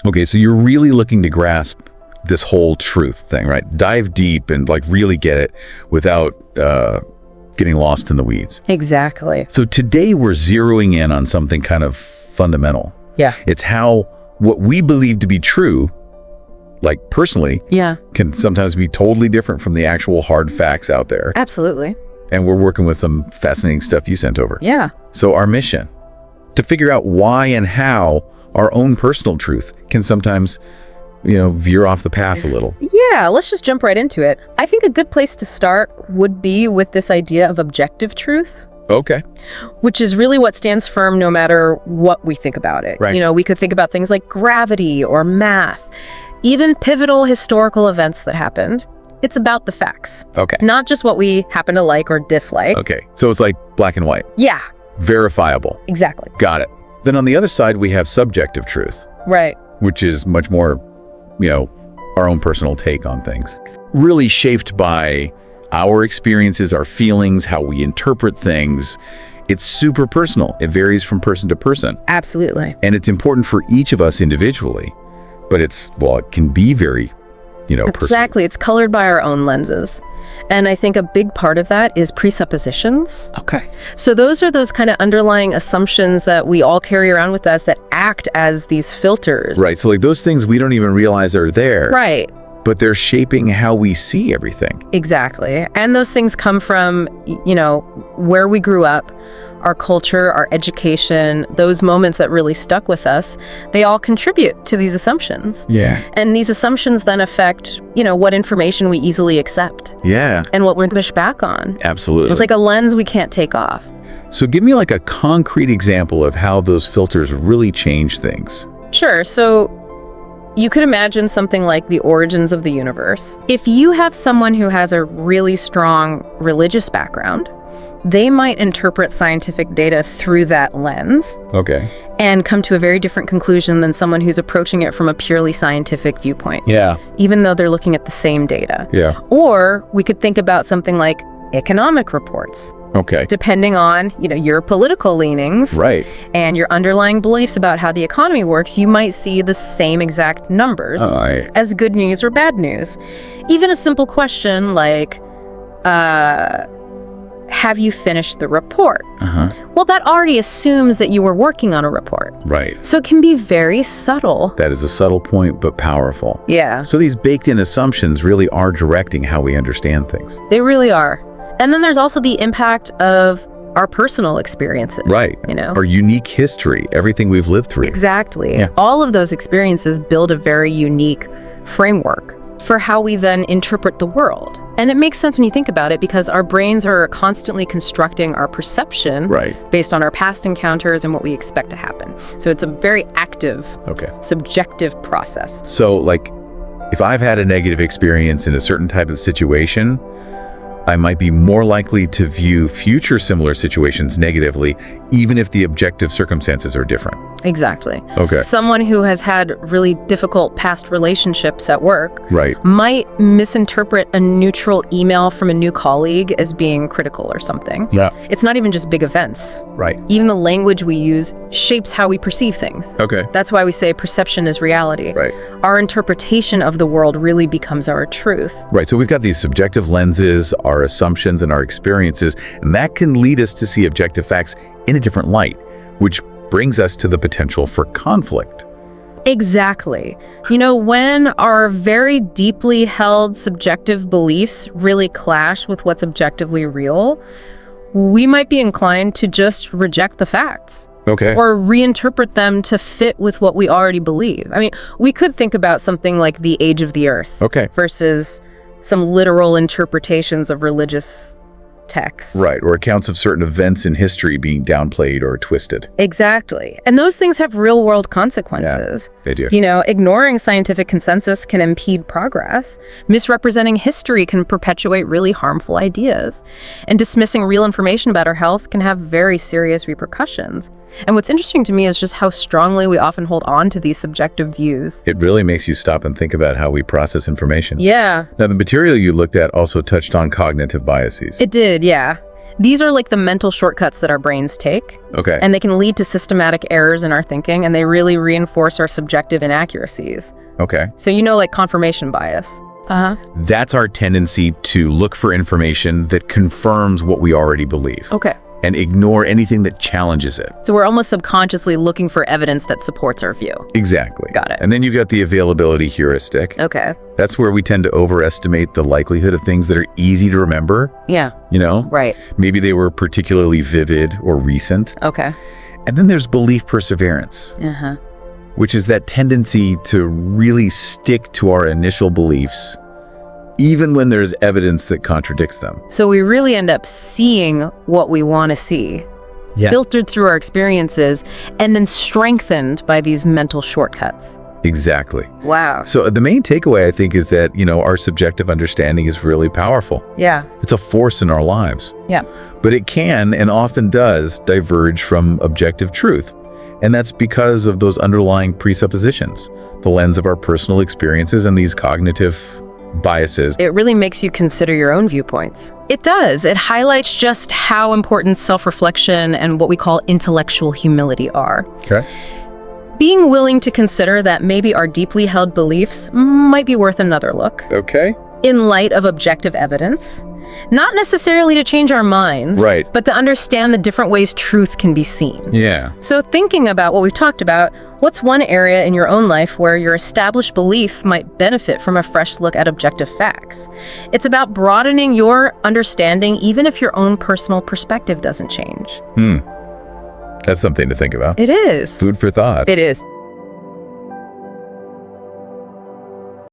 Okay, so you're really looking to grasp this whole truth thing, right? Dive deep and like really get it without getting lost in the weeds. Exactly. So today we're zeroing in on something kind of fundamental. Yeah. It's how what we believe to be true, like personally, can sometimes be totally different from the actual hard facts out there. Absolutely. And we're working with some fascinating stuff you sent over. Yeah. So our mission, to figure out why and how our own personal truth can sometimes, veer off the path a little. Yeah, let's just jump right into it. I think a good place to start would be with this idea of objective truth. Okay. Which is really what stands firm no matter what we think about it. Right. We could think about things like gravity or math, even pivotal historical events that happened. It's about the facts. Okay. Not just what we happen to like or dislike. Okay. So it's like black and white. Yeah. Verifiable. Exactly. Got it. Then on the other side, we have subjective truth. Right. Which is much more, our own personal take on things. Really shaped by our experiences, our feelings, how we interpret things. It's super personal. It varies from person to person. Absolutely. And it's important for each of us individually. But it can be very, personal. Exactly. It's colored by our own lenses. And I think a big part of that is presuppositions. Okay. So those are those kind of underlying assumptions that we all carry around with us that act as these filters. Right. So like those things we don't even realize are there. Right. But they're shaping how we see everything. Exactly. And those things come from, where we grew up, our culture, our education, those moments that really stuck with us, they all contribute to these assumptions. Yeah. And these assumptions then affect, what information we easily accept. Yeah. And what we're pushed back on. Absolutely. It's like a lens we can't take off. So give me like a concrete example of how those filters really change things. Sure. So you could imagine something like the origins of the universe. If you have someone who has a really strong religious background, they might interpret scientific data through that lens. Okay. And come to a very different conclusion than someone who's approaching it from a purely scientific viewpoint. Yeah. Even though they're looking at the same data. Yeah. Or we could think about something like economic reports. Okay. Depending on, your political leanings. Right. And your underlying beliefs about how the economy works, you might see the same exact numbers as good news or bad news. Even a simple question like, have you finished the report? Well, that already assumes that you were working on a report. Right. So it can be very subtle. That is a subtle point, but powerful. Yeah. So these baked-in assumptions really are directing how we understand things. They really are. And then there's also the impact of our personal experiences. Right. Our unique history, everything we've lived through. Exactly. Yeah. All of those experiences build a very unique framework for how we then interpret the world. And it makes sense when you think about it because our brains are constantly constructing our perception based on our past encounters and what we expect to happen. So it's a very active, subjective process. So like if I've had a negative experience in a certain type of situation, I might be more likely to view future similar situations negatively, even if the objective circumstances are different. Exactly. Okay. Someone who has had really difficult past relationships at work might misinterpret a neutral email from a new colleague as being critical or something. Yeah. It's not even just big events. Right. Even the language we use shapes how we perceive things. Okay. That's why we say perception is reality. Right. Our interpretation of the world really becomes our truth. Right. So we've got these subjective lenses, our assumptions and our experiences, and that can lead us to see objective facts in a different light, which brings us to the potential for conflict. Exactly. When our very deeply held subjective beliefs really clash with what's objectively real, we might be inclined to just reject the facts. Okay. Or reinterpret them to fit with what we already believe. I mean, we could think about something like the age of the earth versus some literal interpretations of religious texts. Right, or accounts of certain events in history being downplayed or twisted. Exactly. And those things have real-world consequences. Yeah, they do. Ignoring scientific consensus can impede progress. Misrepresenting history can perpetuate really harmful ideas. And dismissing real information about our health can have very serious repercussions. And what's interesting to me is just how strongly we often hold on to these subjective views. It really makes you stop and think about how we process information. Yeah. Now, the material you looked at also touched on cognitive biases. It did, yeah. These are like the mental shortcuts that our brains take. Okay. And they can lead to systematic errors in our thinking, and they really reinforce our subjective inaccuracies. Okay. So like confirmation bias. That's our tendency to look for information that confirms what we already believe. Okay. And ignore anything that challenges it. So we're almost subconsciously looking for evidence that supports our view. Exactly. Got it. And then you've got the availability heuristic. Okay. That's where we tend to overestimate the likelihood of things that are easy to remember. Yeah. Right. Maybe they were particularly vivid or recent. Okay. And then there's belief perseverance, which is that tendency to really stick to our initial beliefs, even when there's evidence that contradicts them. So we really end up seeing what we want to see, filtered through our experiences, and then strengthened by these mental shortcuts. Exactly. Wow. So the main takeaway, I think, is that, our subjective understanding is really powerful. Yeah. It's a force in our lives. Yeah. But it can, and often does, diverge from objective truth. And that's because of those underlying presuppositions, the lens of our personal experiences and these cognitive biases. It really makes you consider your own viewpoints. It does. It highlights just how important self-reflection and what we call intellectual humility are. Okay. Being willing to consider that maybe our deeply held beliefs might be worth another look. Okay. In light of objective evidence. Not necessarily to change our minds, right, but to understand the different ways truth can be seen. Yeah. So thinking about what we've talked about, what's one area in your own life where your established belief might benefit from a fresh look at objective facts? It's about broadening your understanding even if your own personal perspective doesn't change. That's something to think about. It is. Food for thought. It is.